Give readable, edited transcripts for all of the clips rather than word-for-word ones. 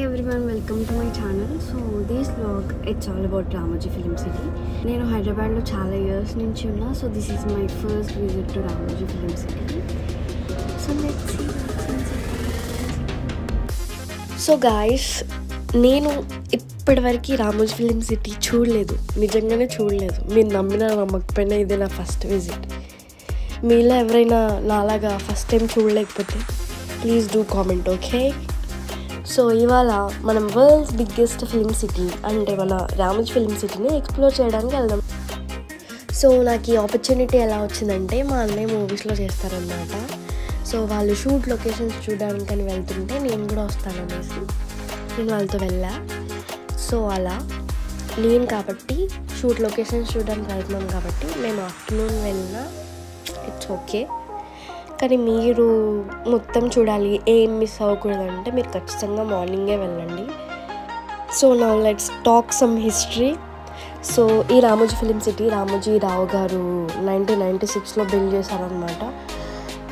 everyone, welcome to my channel. So this vlog it's all about Ramoji Film City. నేను హైదరాబాద్లో చాలా years నుంచి ఉన్నా. So this is my first visit to Ramoji film city. So let's see so guys, నేను ఇప్పటివరకు Ramoji film city చూడలేదు, నిజంగానే చూడలేదు. మీరు నమ్మినా నమ్మకపోయినా ఇది నా ఫస్ట్ విజిట్. మీలో ఎవరైనా నాలాగా ఫస్ట్ టైం చూడలేకపోతే please do comment, okay? So ఇవాళ మనం వరల్డ్స్ బిగ్గెస్ట్ ఫిలిం సిటీ అంటే మన రామోజీ ఫిలిం సిటీని ఎక్స్ప్లోర్ చేయడానికి వెళ్దాం. సో నాకు ఈ ఆపర్చునిటీ ఎలా వచ్చిందంటే, మా అన్నయ్య మూవీస్లో చేస్తారనమాట. సో వాళ్ళు షూట్ లొకేషన్స్ చూడడానికని వెళ్తుంటే నేను కూడా వస్తాననేసి నేను వాళ్ళతో వెళ్ళా. సో అలా నేను కాబట్టి షూట్ లొకేషన్స్ చూడడానికి వెళ్తున్నాం కాబట్టి మేము ఆఫ్టర్నూన్ వెళ్ళినా ఇట్స్ ఓకే. కానీ మీరు మొత్తం చూడాలి, ఏం మిస్ అవ్వకూడదంటే మీరు ఖచ్చితంగా మార్నింగే వెళ్ళండి. So now let's talk some history. So ఈ రామోజీ ఫిలిం సిటీ రామోజీ రావు గారు 1996లో బిల్డ్ చేశారనమాట.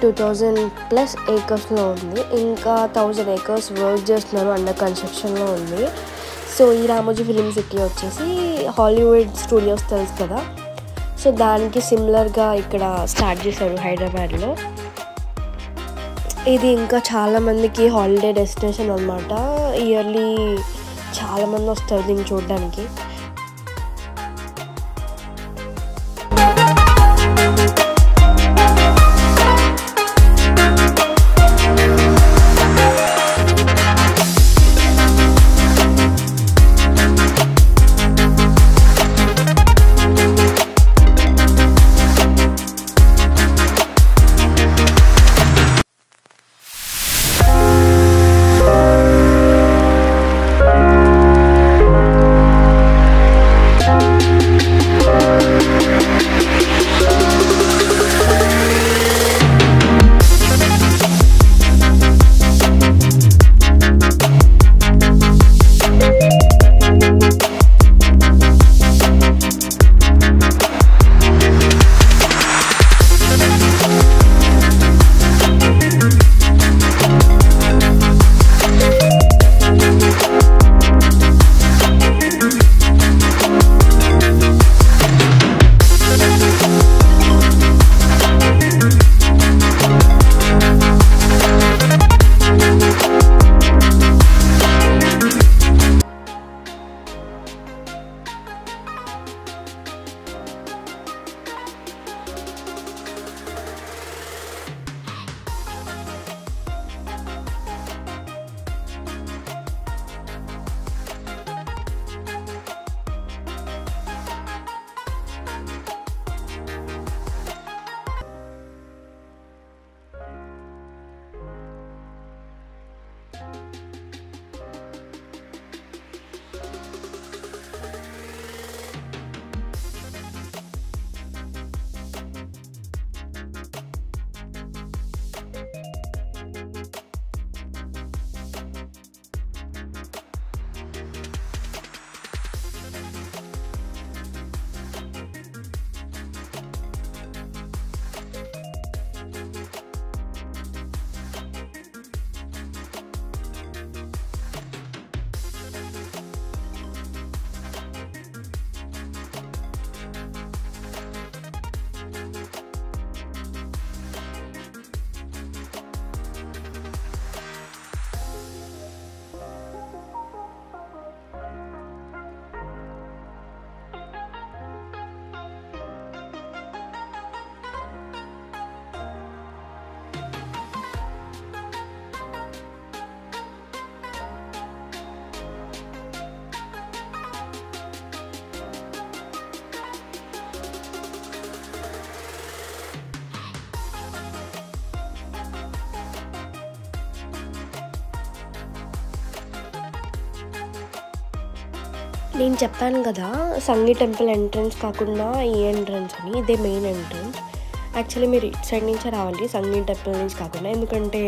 2000+ ఏకర్స్లో ఉంది, ఇంకా 1000 ఏకర్స్ వర్క్ చేస్తున్నారు, అండర్ కన్స్ట్రక్షన్లో ఉంది. సో ఈ రామోజీ ఫిలిం సిటీ వచ్చేసి హాలీవుడ్ స్టూడియోస్ తెలుసు కదా, సో దానికి సిమిలర్గా ఇక్కడ స్టార్ట్ చేశారు హైదరాబాద్లో. ఇది ఇంకా చాలామందికి హాలిడే డెస్టినేషన్ అనమాట. ఇయర్లీ చాలామంది వస్తారు దీన్ని చూడడానికి. నేను చెప్పాను కదా, సంగీ టెంపుల్ ఎంట్రన్స్ కాకుండా ఈ ఎంట్రన్స్ అని, ఇదే మెయిన్ ఎంట్రన్స్. యాక్చువల్లీ మీరు ఇటు సైడ్ నుంచే రావాలి, సంగీ టెంపుల్ నుంచి కాకుండా, ఎందుకంటే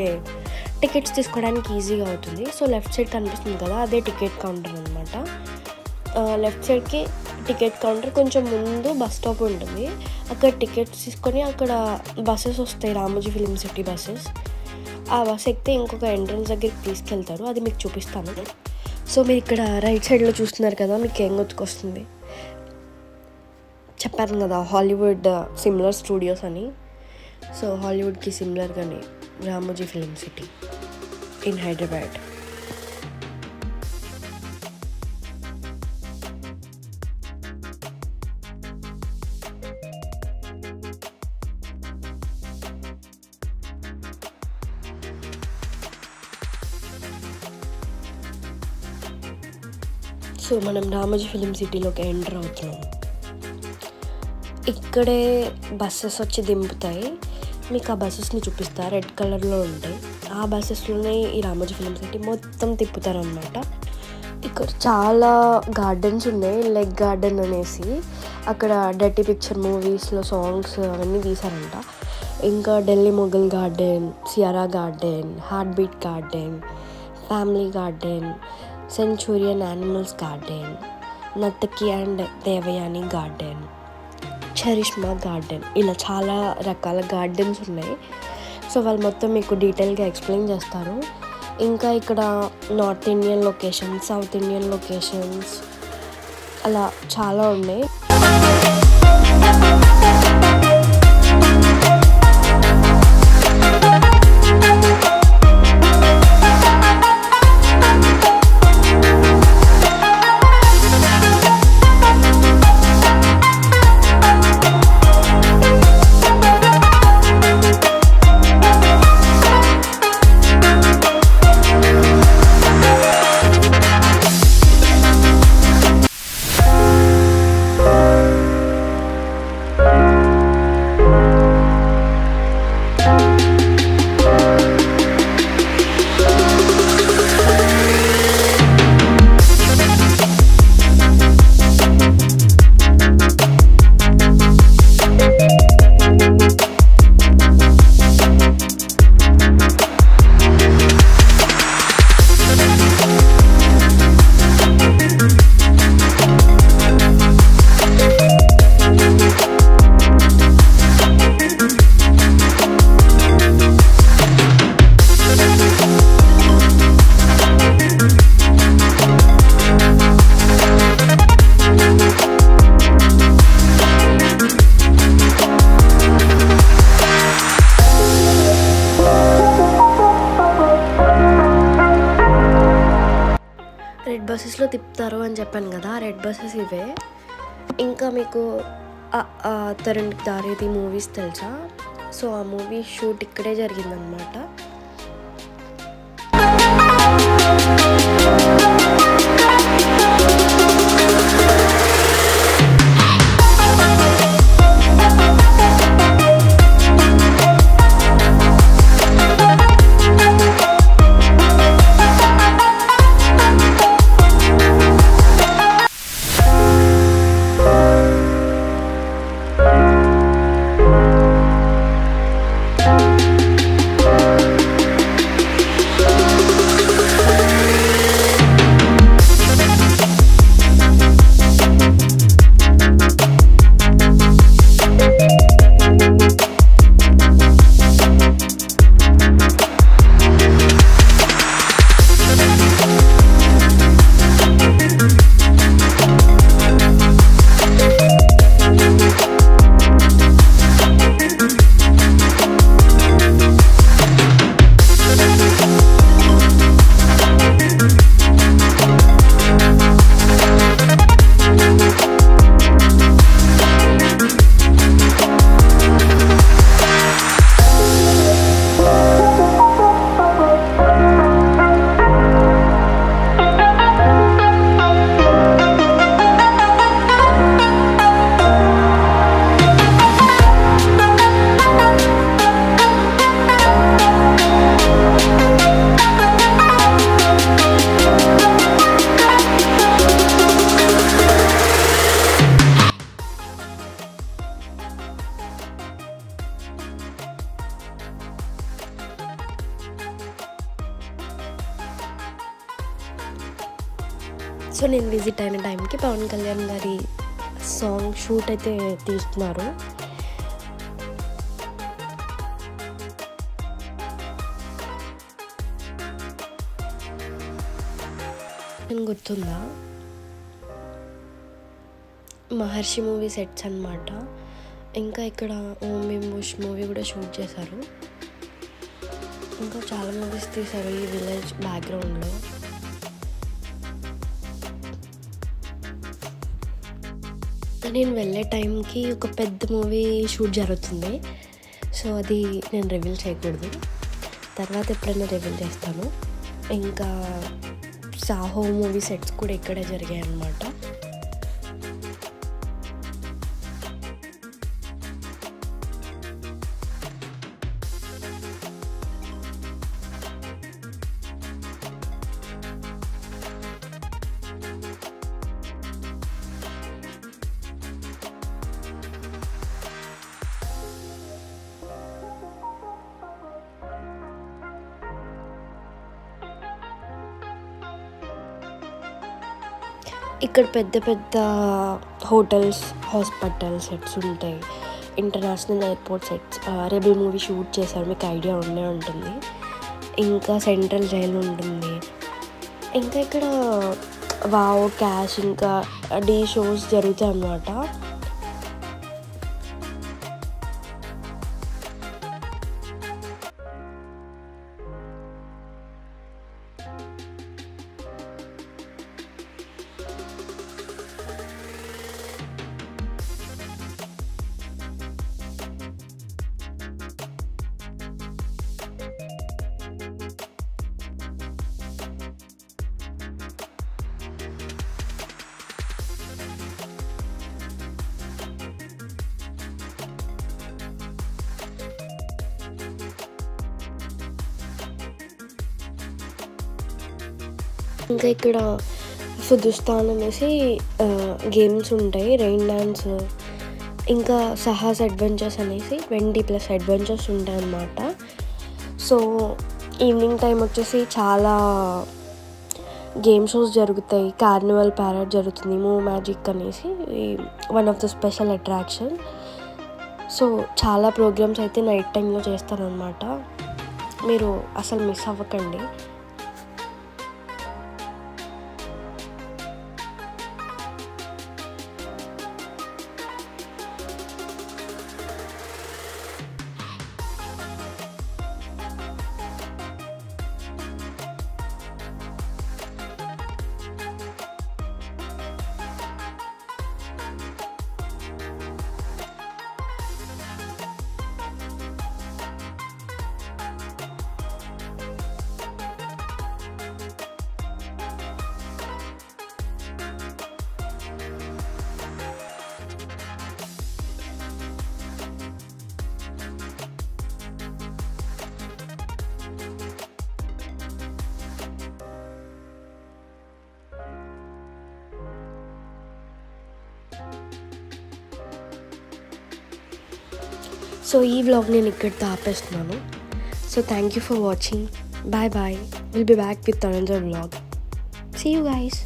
టికెట్స్ తీసుకోవడానికి ఈజీగా అవుతుంది. సో లెఫ్ట్ సైడ్ కనిపిస్తుంది కదా, అదే టికెట్ కౌంటర్ అనమాట. లెఫ్ట్ సైడ్కి టికెట్ కౌంటర్, కొంచెం ముందు బస్ స్టాప్ ఉంటుంది. అక్కడ టికెట్స్ తీసుకొని అక్కడ బస్సెస్ వస్తాయి, రామోజీ ఫిలిం సిటీ బస్సెస్. ఆ బస్ ఎక్కితే ఇంకొక ఎంట్రన్స్ దగ్గరికి తీసుకెళ్తారు, అది మీకు చూపిస్తాను. సో మీరు ఇక్కడ రైట్ సైడ్లో చూస్తున్నారు కదా, మీకు ఏం గుర్తుకొస్తుంది? చెప్పాను కదా హాలీవుడ్ సిమిలర్ స్టూడియోస్ అని. సో హాలీవుడ్కి సిమిలర్గానే Ramoji film City in Hyderabad. So మనం రామోజీ ఫిలిం సిటీలోకి ఎంటర్ అవుతున్నాం. ఇక్కడే బస్సెస్ వచ్చి దింపుతాయి. మీకు ఆ బస్సెస్ని చూపిస్తా, రెడ్ కలర్లో ఉంటాయి. ఆ బస్సెస్లోనే ఈ రామోజీ ఫిలిం సిటీ మొత్తం తిప్పుతారనమాట. ఇక్కడ చాలా గార్డెన్స్ ఉన్నాయి. లెగ్ గార్డెన్ అనేసి అక్కడ డర్టీ పిక్చర్ మూవీస్లో సాంగ్స్ అవన్నీ తీశారంట. ఇంకా Delhi Mughal Garden, Sierra Garden, Heart Beat Garden, Family Garden, Centurion Animals Garden, Nartaki and Devayani Garden, Charishma Garden, ఇలా చాలా రకాల గార్డెన్స్ ఉన్నాయి. సో వాళ్ళు మొత్తం మీకు డీటెయిల్గా ఎక్స్ప్లెయిన్ చేస్తారు. ఇంకా ఇక్కడ north Indian locations, south Indian locations అలా చాలా ఉన్నాయి. రెడ్ బస్సెస్లో తిప్పుతారు అని చెప్పాను కదా, రెడ్ బస్సెస్ ఇవే. ఇంకా మీకు తరుణ్ దారేది మూవీస్ తెలుసా? సో ఆ మూవీ షూట్ ఇక్కడే జరిగిందనమాట. సో నేను విజిట్ అయిన టైంకి పవన్ కళ్యాణ్ గారి సాంగ్ షూట్ అయితే తీస్తున్నారు. లొకేషన్ గుర్తుందా? మహర్షి మూవీ సెట్స్ అన్నమాట. ఇంకా ఇక్కడ మేము బుష్ మూవీ కూడా షూట్ చేశారు. ఇంకా చాలా మూవీస్ తీశారు ఈ విలేజ్ బ్యాక్గ్రౌండ్లో. నేను వెళ్ళే టైంకి ఒక పెద్ద మూవీ షూట్ జరుగుతుంది. సో అది నేను రివీల్ చేయకూడదు, తర్వాత ఎప్పుడైనా రివీల్ చేస్తాను. ఇంకా సాహో మూవీ సెట్స్ కూడా ఇక్కడే జరిగాయి అన్నమాట. ఇక్కడ పెద్ద పెద్ద హోటల్స్, హాస్పిటల్ సెట్స్ ఉంటాయి, international airport sets. Rebel movie shoot చేశారు, మీకు ఐడియా ఉండే ఉంటుంది. ఇంకా సెంట్రల్ జైలు ఉంటుంది. ఇంకా ఇక్కడ వావ్, క్యాష్, ఇంకా డీ షోస్ జరుగుతాయి అన్నమాట. ఇంకా ఇక్కడ ఫుదుస్తాన్ అనేసి గేమ్స్ ఉంటాయి, రెయిన్ డ్యాన్స్, ఇంకా సాహస్ అడ్వెంచర్స్ అనేసి 20+ అడ్వెంచర్స్ ఉంటాయి అన్నమాట. సో ఈవినింగ్ టైం వచ్చేసి చాలా గేమ్ షోస్ జరుగుతాయి. కార్నివల్ ప్యారెడ్ జరుగుతుంది, మూవ్ మ్యాజిక్ అనేసి one of the special attraction. So చాలా ప్రోగ్రామ్స్ అయితే నైట్ టైంలో చేస్తారనమాట, మీరు అసలు మిస్ అవ్వకండి. సో ఈ వ్లాగ్ నేను ఇక్కడితో ఆపేస్తున్నాను. So thank you for watching. Bye bye. Will be back with another vlog. See you guys.